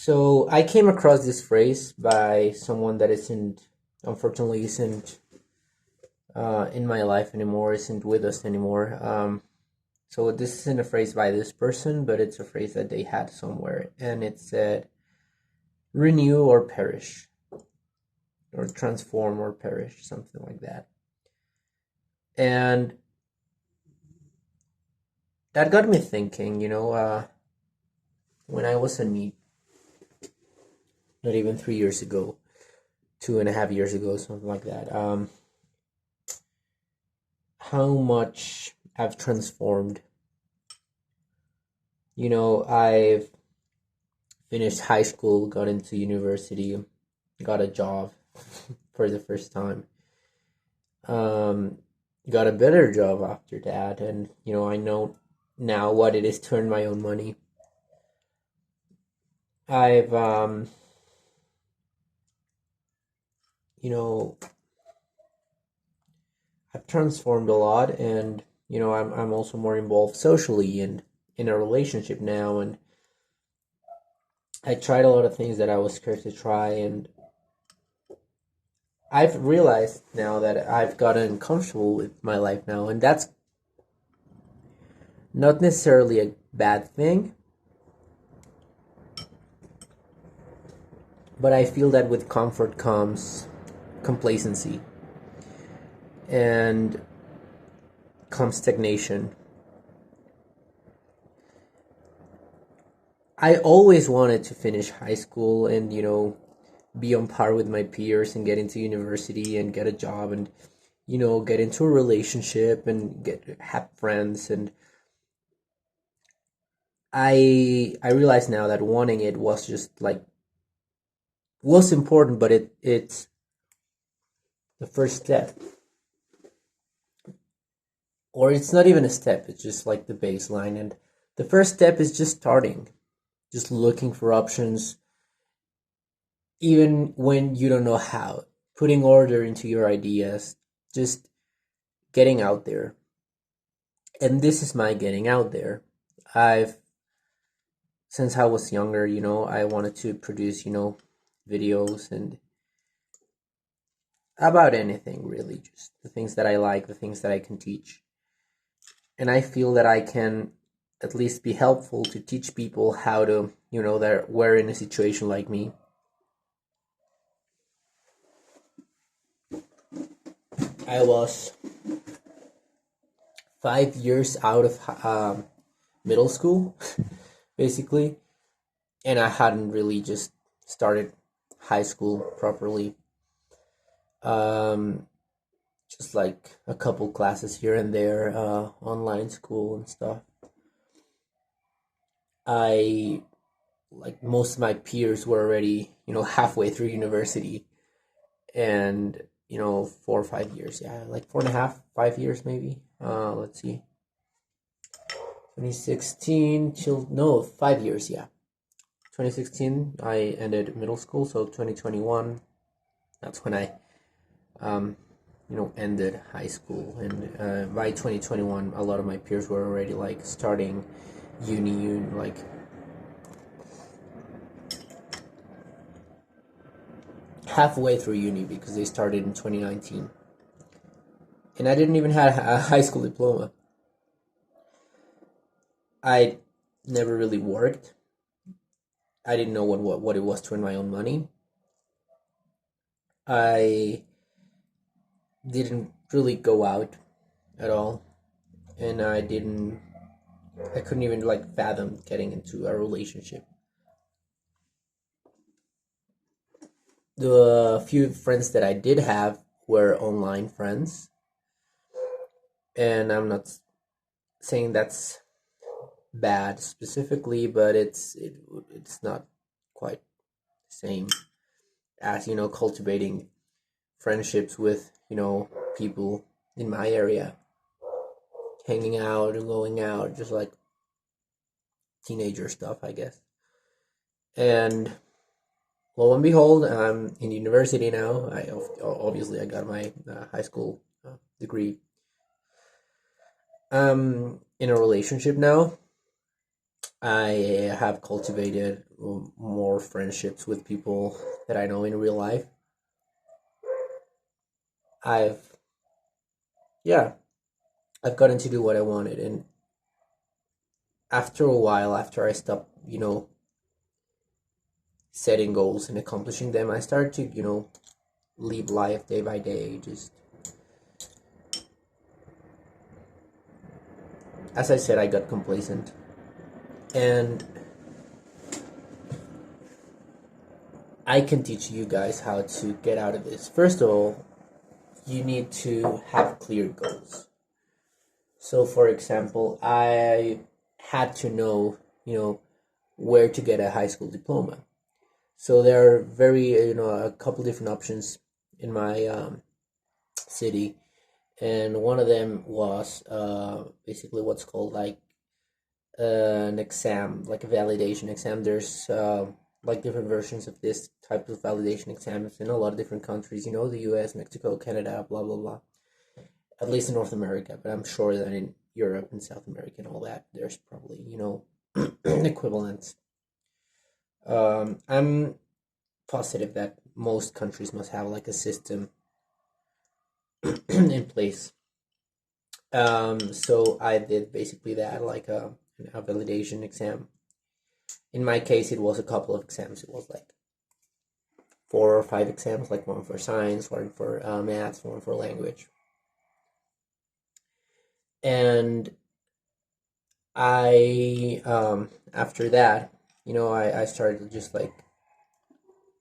So I came across this phrase by someone that unfortunately isn't in my life anymore, isn't with us anymore. So this isn't a phrase by this person, but it's a phrase that they had somewhere, and it said, "Renew or perish," or "transform or perish," something like that. And that got me thinking. When I was a NEET, not even 3 years ago, 2.5 years ago, something like that. How much I've transformed. I've finished high school, got into university, got a job for the first time. Um, got a better job after that, and I know now what it is to earn my own money. I've you know, I've transformed a lot, and I'm also more involved socially and in a relationship now, and I tried a lot of things that I was scared to try, and I've realized now that I've gotten comfortable with my life now, and that's not necessarily a bad thing, but I feel that with comfort comes complacency and comes stagnation. I always wanted to finish high school and, be on par with my peers and get into university and get a job and, get into a relationship and have friends. And I realize now that wanting it was just like was important, but it's the first step. Or it's not even a step, it's just like the baseline. And the first step is just starting, just looking for options, even when you don't know how, putting order into your ideas, just getting out there. And this is my getting out there. I've, since I was younger, I wanted to produce, videos and about anything really, just the things that I like, the things that I can teach. And I feel that I can at least be helpful to teach people how to, that were in a situation like me. I was 5 years out of middle school, basically, and I hadn't really just started high school properly. Um, just like a couple classes here and there, online school and stuff. I like most of my peers were already, halfway through university, and 4 or 5 years, yeah, like 4.5, 5 years maybe. Let's see, 2016 till no 5 years, yeah. 2016 I ended middle school, so 2021 that's when I um ended high school, and by 2021 a lot of my peers were already like starting uni, like halfway through uni because they started in 2019, and I didn't even have a high school diploma. I never really worked. I didn't know what it was to earn my own money. I didn't really go out at all, and I couldn't even like fathom getting into a relationship. The few friends that I did have were online friends, and I'm not saying that's bad specifically, but it's not quite the same as cultivating friendships with people in my area, hanging out and going out, just like teenager stuff, I guess. And lo and behold, I'm in university now. Obviously I got my high school degree. I'm in a relationship now, I have cultivated more friendships with people that I know in real life. I've yeah, I've gotten to do what I wanted, and after a while, after I stopped, setting goals and accomplishing them, I started to, live life day by day. Just as I said, I got complacent, and I can teach you guys how to get out of this. First of all, you need to have clear goals. So, for example, I had to know, where to get a high school diploma. So there are a couple different options in my city, and one of them was basically what's called like an exam, like a validation exam. There's like different versions of this type of validation exams in a lot of different countries. The U.S., Mexico, Canada, blah blah blah. At least in North America, but I'm sure that in Europe and South America and all that, there's probably equivalents. I'm positive that most countries must have like a system in place. So I did basically that, like a validation exam. In my case, it was a couple of exams. It was like 4 or 5 exams, like one for science, one for maths, one for language. And I, after that, I started just like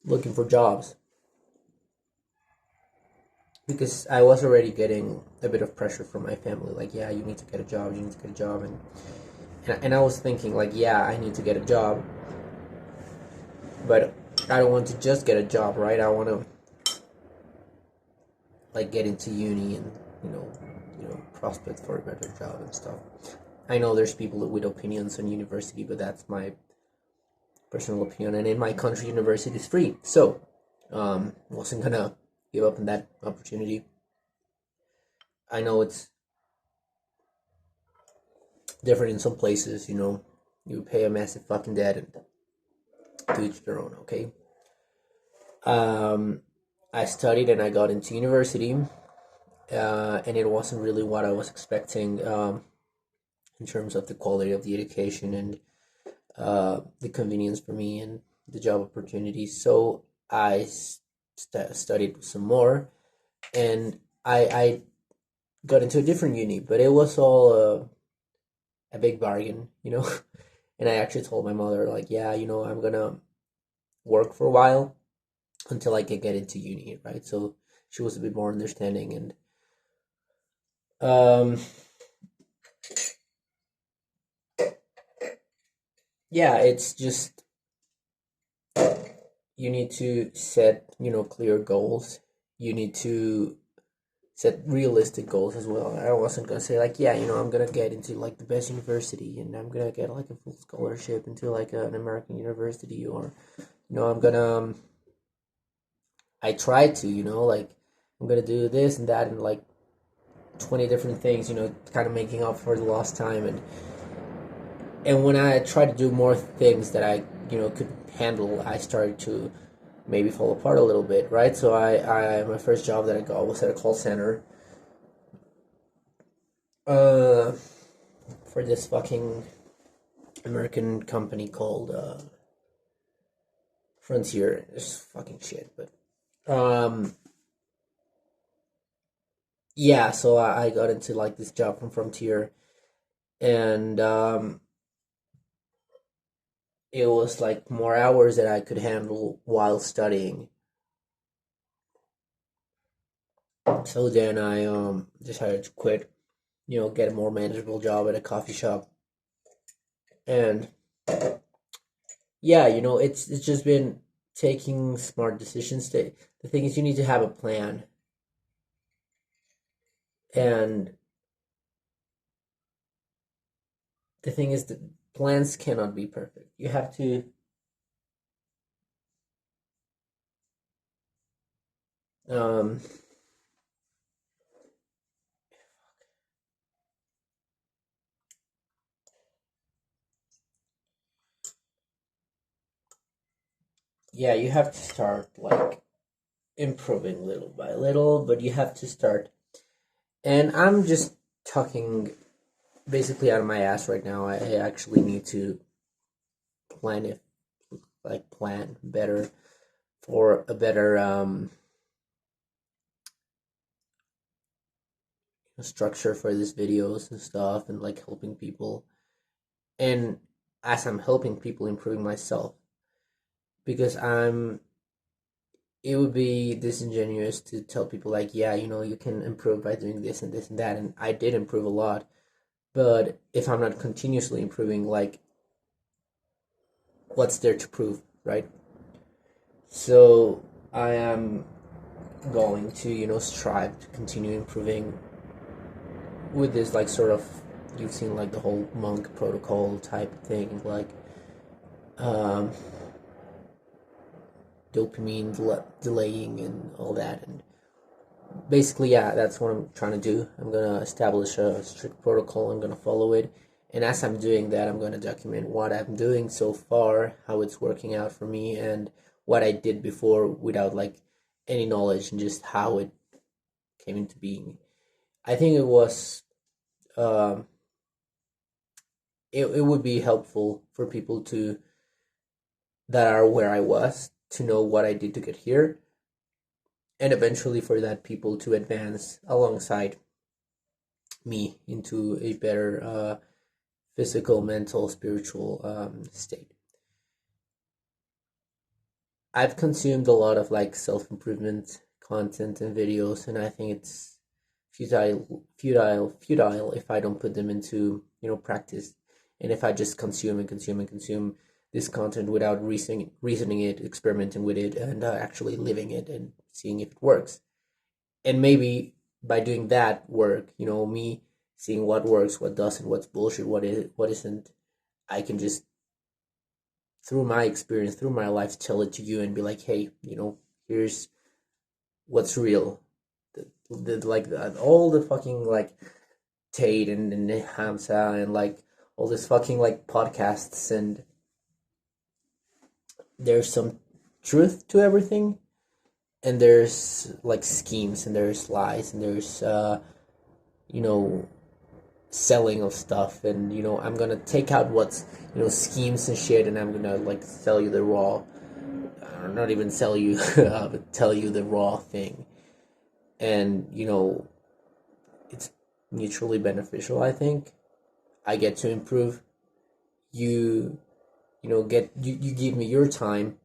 looking for jobs because I was already getting a bit of pressure from my family. Like, yeah, you need to get a job, you need to get a job. And I was thinking, like, yeah, I need to get a job, but I don't want to just get a job, right? I want to like get into uni and prospect for a better job and stuff. I know there's people with opinions on university, but that's my personal opinion. And in my country, university is free, so wasn't gonna give up on that opportunity. I know it's different in some places. You pay a massive fucking debt, and to each their own. Okay. Um, I studied and I got into university, and it wasn't really what I was expecting in terms of the quality of the education and the convenience for me and the job opportunities. So I studied some more, and I got into a different uni, but it was all a big bargain. And I actually told my mother, like, yeah, I'm gonna work for a while until I can get into uni, right? So she was a bit more understanding, and um, yeah, it's just you need to set clear goals. You need to set realistic goals as well. I wasn't gonna say like, yeah, I'm gonna get into like the best university and I'm gonna get like a full scholarship into like an American university, or I'm gonna I tried to like I'm gonna do this and that and like 20 different things, kind of making up for the lost time. And when I tried to do more things that I could handle, I started to maybe fall apart a little bit, right? So I my first job that I got was at a call center, uh, for this fucking American company called Frontier. It's fucking shit, but yeah. So I got into like this job from Frontier, and it was like more hours that I could handle while studying. So then I decided to quit, get a more manageable job at a coffee shop, and yeah, it's just been taking smart decisions. The thing is, you need to have a plan, and the thing is that plans cannot be perfect. You have to um yeah, you have to start like improving little by little, but you have to start. And I'm just talking basically out of my ass right now. I actually need to plan it, like plan better for a better structure for these videos and stuff, and like helping people. And as I'm helping people, improving myself, because it would be disingenuous to tell people like, yeah, you can improve by doing this and this and that, and I did improve a lot. But if I'm not continuously improving, like, what's there to prove, right? So I am going to, strive to continue improving with this, like, sort of, you've seen like the whole monk protocol type thing, like, um, dopamine delaying and all that. And basically, yeah, that's what I'm trying to do. I'm gonna establish a strict protocol. I'm gonna follow it, and as I'm doing that, I'm gonna document what I'm doing so far, how it's working out for me, and what I did before without like any knowledge, and just how it came into being. I think um, it would be helpful for people to that are where I was to know what I did to get here, and eventually for that people to advance alongside me into a better physical, mental, spiritual state. I've consumed a lot of like self improvement content and videos, and I think it's futile if I don't put them into practice, and if I just consume and consume and consume this content without reasoning it, experimenting with it, and actually living it and seeing if it works. And maybe by doing that work, me seeing what works, what doesn't, what's bullshit, what isn't, I can just through my experience, through my life, tell it to you and be like, hey, here's what's real. All the fucking like Tate and Hamza and like all this fucking like podcasts, and there's some truth to everything, and there's like schemes, and there's lies, and there's you know selling of stuff, and I'm gonna take out what's schemes and shit, and I'm gonna like sell you the raw, or not even sell you but tell you the raw thing. And it's mutually beneficial. I think I get to improve, you get you give me your time,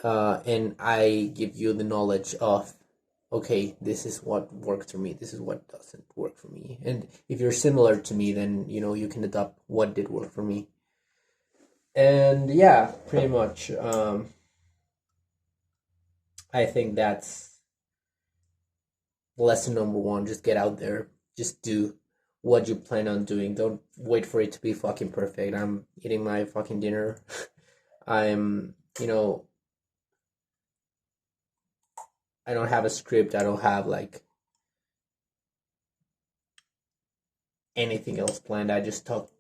and I give you the knowledge of, okay, this is what works for me, this is what doesn't work for me, and if you're similar to me, then you can adopt what did work for me. And yeah, pretty much, I think that's lesson number one. Just get out there, just do what you plan on doing. Don't wait for it to be fucking perfect. I'm eating my fucking dinner. I'm I don't have a script, I don't have like anything else planned. I just talk,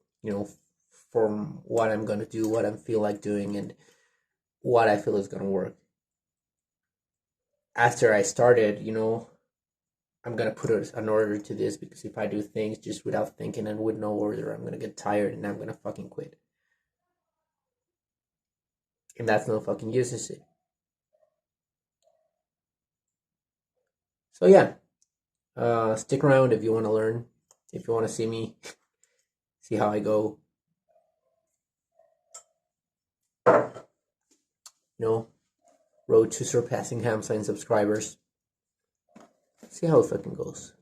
from what I'm gonna do, what I feel like doing, and what I feel is gonna work. After I started, I'm gonna put an order to this, because if I do things just without thinking and with no order, I'm gonna get tired and I'm gonna fucking quit. And that's no fucking use, is it? So yeah, stick around if you want to learn, if you want to see me, see how I go. Road to surpassing Hamsa in subscribers. See how it fucking goes.